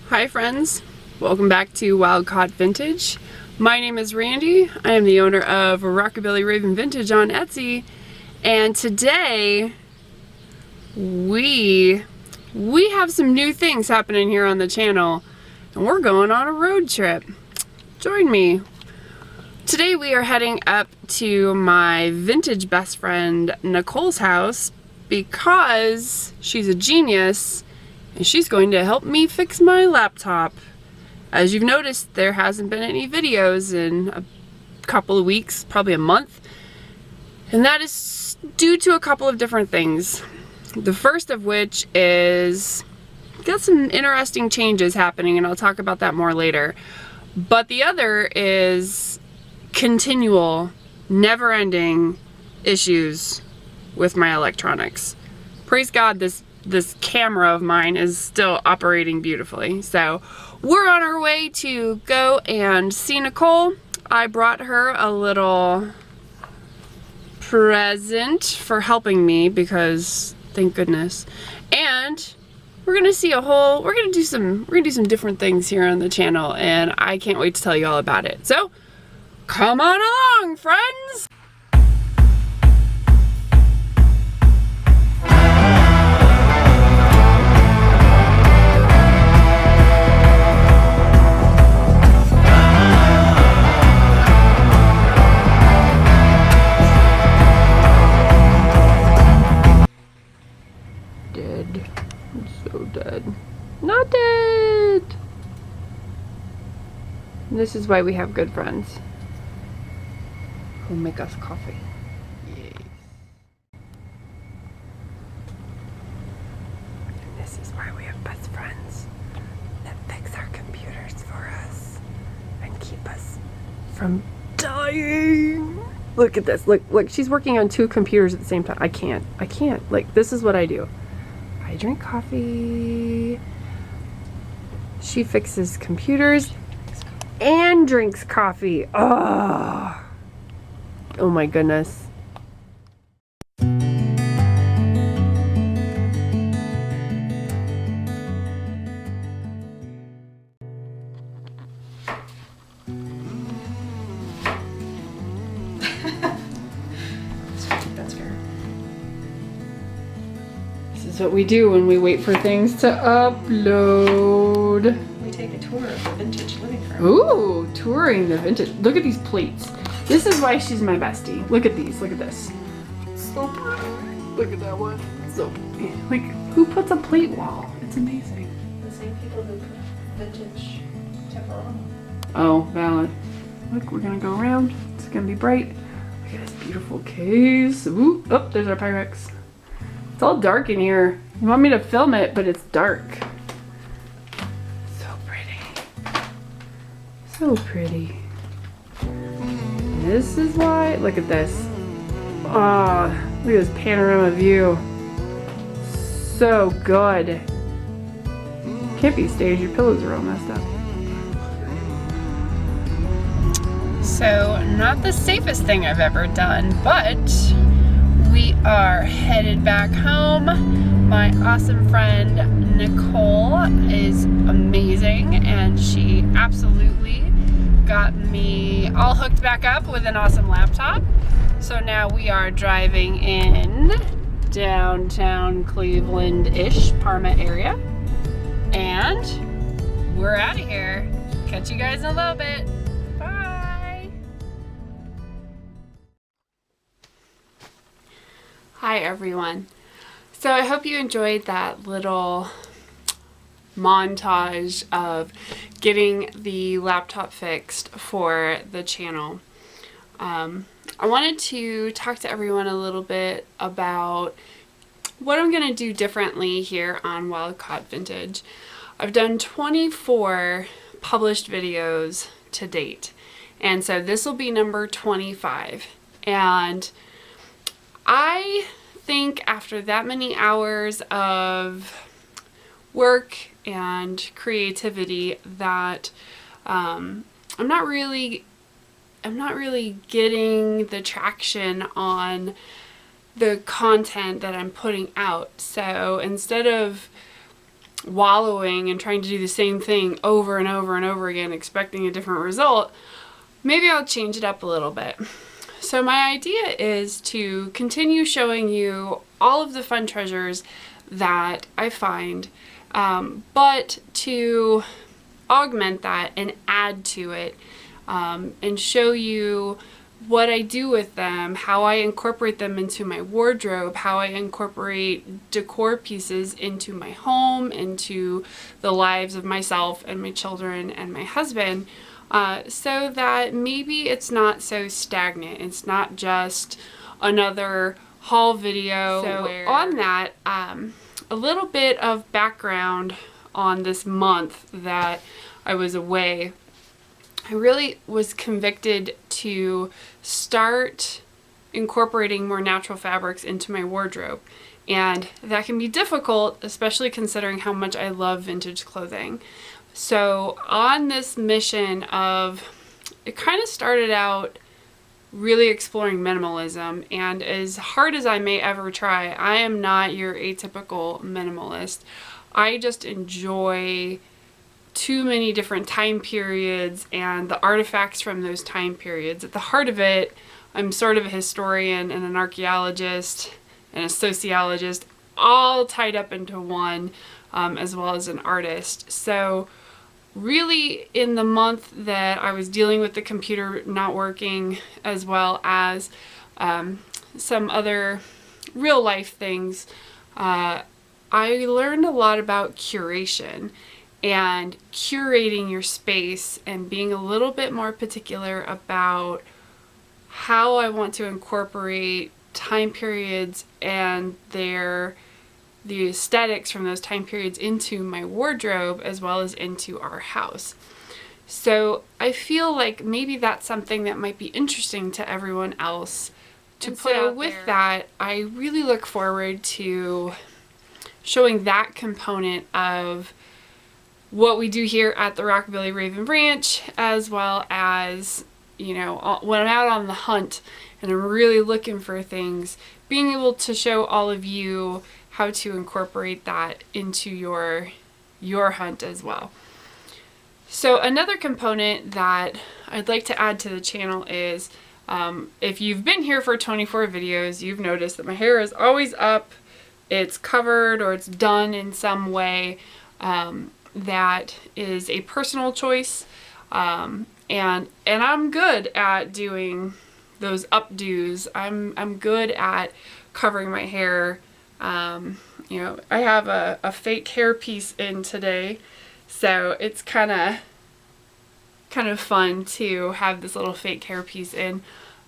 Hi friends, welcome back to Wild Caught Vintage. My name is Randy. I am the owner of Rockabilly Raven Vintage on Etsy, and today we have some new things happening here on the channel, and we're going on a road trip. Join me. Today we are heading up to my vintage best friend Nicole's house because she's a genius and she's going to help me fix my laptop. As you've noticed, there hasn't been any videos in a couple of weeks, probably a month, and that is due to a couple of different things. The first of which is got some interesting changes happening, and I'll talk about that more later. But the other is continual, never-ending issues with my electronics. Praise God, this camera of mine is still operating beautifully. So we're on our way to go and see Nicole. I brought her a little present for helping me because thank goodness. And we're gonna do some different things here on the channel, and I can't wait to tell you all about it. So come on along, friends. Dead. So dead. Not dead! This is why we have good friends who make us coffee. Yes. And this is why we have best friends that fix our computers for us and keep us from dying. Look at this. Look, she's working on 2 computers at the same time. I can't. Like, this is what I do. I drink coffee. She fixes computers and drinks coffee. Oh my goodness. That's fair. This is what we do when we wait for things to upload. We take a tour of the vintage living room. Ooh, touring the vintage. Look at these plates. This is why she's my bestie. Look at these. Look at this. So pretty. Look at that one. So pretty. Like, who puts a plate wall? It's amazing. The same people who put vintage Teflon. Oh, valid. Look, we're gonna go around. It's gonna be bright. Look at this beautiful case. Ooh, oh, there's our Pyrex. It's all dark in here. You want me to film it, but it's dark. So pretty. So pretty. This is why, look at this. Ah, look at this panorama view. So good. Can't be staged, your pillows are all messed up. So, not the safest thing I've ever done, but we are headed back home. My awesome friend Nicole is amazing, and she absolutely got me all hooked back up with an awesome laptop. So now we are driving in downtown Cleveland-ish, Parma area, and we're out of here. Catch you guys in a little bit. Bye. Hi everyone. So I hope you enjoyed that little montage of getting the laptop fixed for the channel. I wanted to talk to everyone a little bit about what I'm going to do differently here on Wild Caught Vintage. I've done 24 published videos to date, and so this will be number 25. And I think after that many hours of work and creativity that I'm not really getting the traction on the content that I'm putting out. So instead of wallowing and trying to do the same thing over and over and over again, expecting a different result, maybe I'll change it up a little bit. So my idea is to continue showing you all of the fun treasures that I find, but to augment that and add to it, and show you what I do with them, how I incorporate them into my wardrobe, how I incorporate decor pieces into my home, into the lives of myself and my children and my husband, so that maybe it's not so stagnant. It's not just another haul video. So on that, a little bit of background on this month that I was away. I really was convicted to start incorporating more natural fabrics into my wardrobe. And that can be difficult, especially considering how much I love vintage clothing. So on this mission it kind of started out really exploring minimalism, and as hard as I may ever try, I am not your atypical minimalist. I just enjoy too many different time periods and the artifacts from those time periods. At the heart of it, I'm sort of a historian and an archaeologist and a sociologist, all tied up into one, as well as an artist. So really, in the month that I was dealing with the computer not working, as well as some other real life things, I learned a lot about curation and curating your space and being a little bit more particular about how I want to incorporate time periods and the aesthetics from those time periods into my wardrobe, as well as into our house. So I feel like maybe that's something that might be interesting to everyone else to put out there. With that, I really look forward to showing that component of what we do here at the Rockabilly Raven Ranch, as well as, you know, when I'm out on the hunt and I'm really looking for things, being able to show all of you how to incorporate that into your hunt as well. So another component that I'd like to add to the channel is, if you've been here for 24 videos, you've noticed that my hair is always up, it's covered, or it's done in some way that is a personal choice, and I'm good at doing those updos. I'm good at covering my hair. You know, I have a fake hair piece in today, so it's kind of fun to have this little fake hair piece in,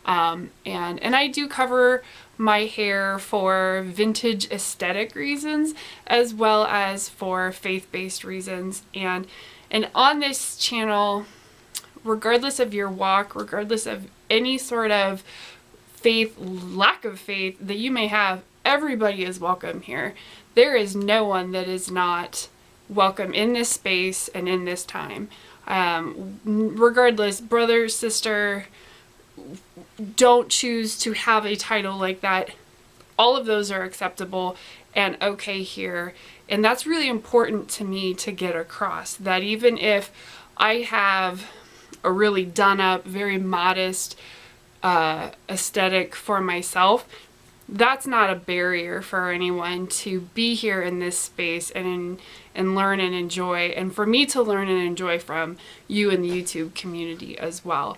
and I do cover my hair for vintage aesthetic reasons, as well as for faith-based reasons. And on this channel, regardless of your walk, regardless of any sort of faith, lack of faith that you may have, everybody is welcome here. There is no one that is not welcome in this space and in this time. Regardless, brother, sister, don't choose to have a title like that. All of those are acceptable and okay here. And that's really important to me to get across, that even if I have a really done up, very modest aesthetic for myself, that's not a barrier for anyone to be here in this space and learn and enjoy, and for me to learn and enjoy from you in the YouTube community as well.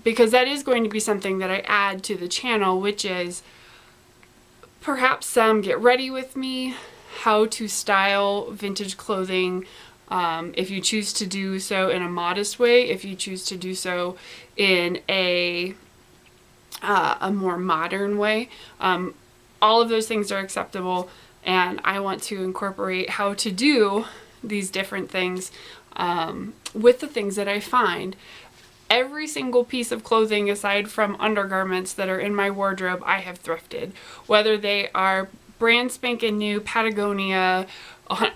Because that is going to be something that I add to the channel, which is perhaps some get ready with me, how to style vintage clothing, if you choose to do so in a modest way, if you choose to do so in a more modern way. All of those things are acceptable, and I want to incorporate how to do these different things with the things that I find. Every single piece of clothing, aside from undergarments that are in my wardrobe, I have thrifted. Whether they are brand spanking new Patagonia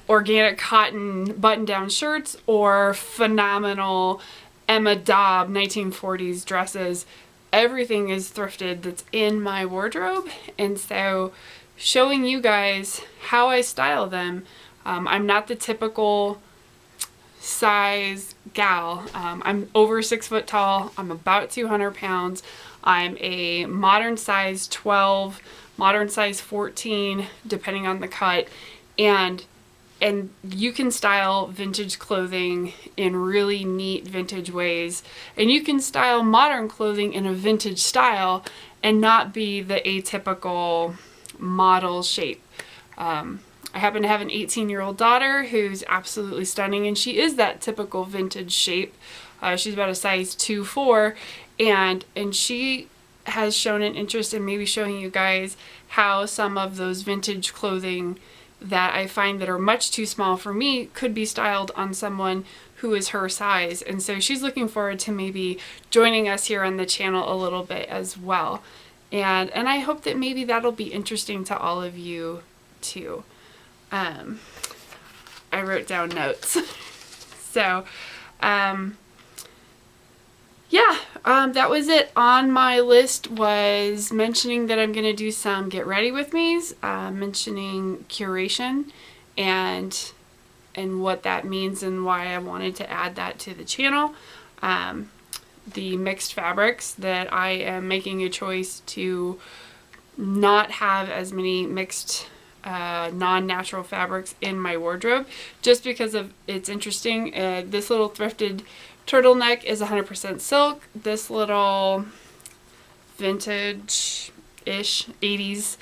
organic cotton button-down shirts or phenomenal Emma Dobb 1940s dresses, everything is thrifted that's in my wardrobe. And so showing you guys how I style them I'm not the typical size gal. I'm over 6 foot tall. I'm about 200 pounds. I'm a modern size 12, modern size 14, depending on the cut. And you can style vintage clothing in really neat vintage ways. And you can style modern clothing in a vintage style and not be the atypical model shape. I happen to have an 18-year-old daughter who's absolutely stunning, and she is that typical vintage shape. She's about a size 2'4", and she has shown an interest in maybe showing you guys how some of those vintage clothing that I find that are much too small for me could be styled on someone who is her size. And so she's looking forward to maybe joining us here on the channel a little bit as well. And I hope that maybe that'll be interesting to all of you too. I wrote down notes. So, yeah, that was it. On my list was mentioning that I'm going to do some get ready with me's, mentioning curation and what that means and why I wanted to add that to the channel. The mixed fabrics, that I am making a choice to not have as many mixed non-natural fabrics in my wardrobe, just because of it's interesting. This little thrifted turtleneck is 100% silk. This little vintage-ish 80s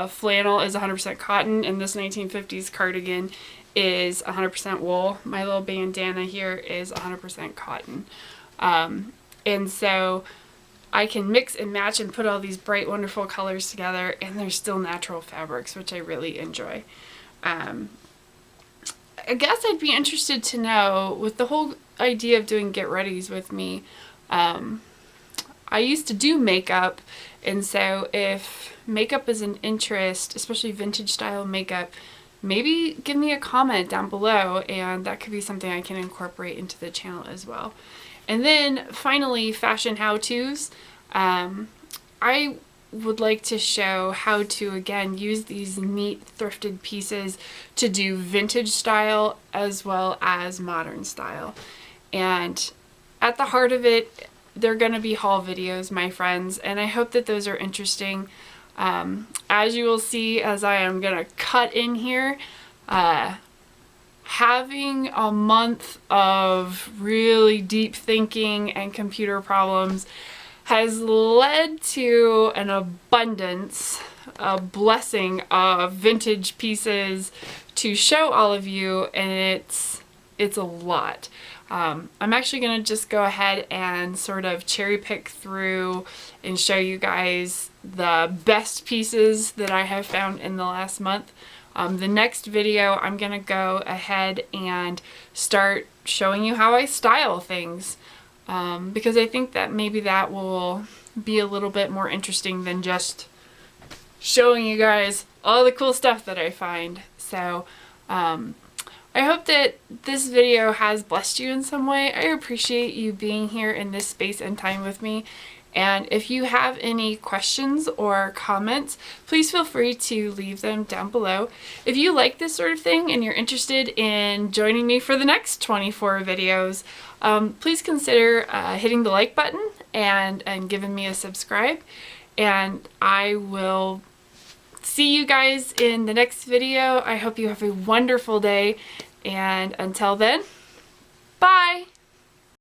flannel is 100% cotton, and this 1950s cardigan is 100% wool. My little bandana here is 100% cotton. And so I can mix and match and put all these bright, wonderful colors together, and they're still natural fabrics, which I really enjoy. I guess I'd be interested to know, with the whole idea of doing get readies with me, I used to do makeup, and so if makeup is an interest, especially vintage style makeup, maybe give me a comment down below, and that could be something I can incorporate into the channel as well. And then finally, fashion how-tos. I would like to show how to, again, use these neat thrifted pieces to do vintage style as well as modern style. And at the heart of it, they're going to be haul videos, my friends, and I hope that those are interesting. As you will see, as I am going to cut in here, having a month of really deep thinking and computer problems has led to an abundance, a blessing of vintage pieces to show all of you, and it's a lot. I'm actually going to just go ahead and sort of cherry pick through and show you guys the best pieces that I have found in the last month. The next video, I'm going to go ahead and start showing you how I style things, because I think that maybe that will be a little bit more interesting than just showing you guys all the cool stuff that I find. So I hope that this video has blessed you in some way. I appreciate you being here in this space and time with me. And if you have any questions or comments, please feel free to leave them down below. If you like this sort of thing and you're interested in joining me for the next 24 videos, please consider hitting the like button and giving me a subscribe. And I will see you guys in the next video. I hope you have a wonderful day. And until then, bye!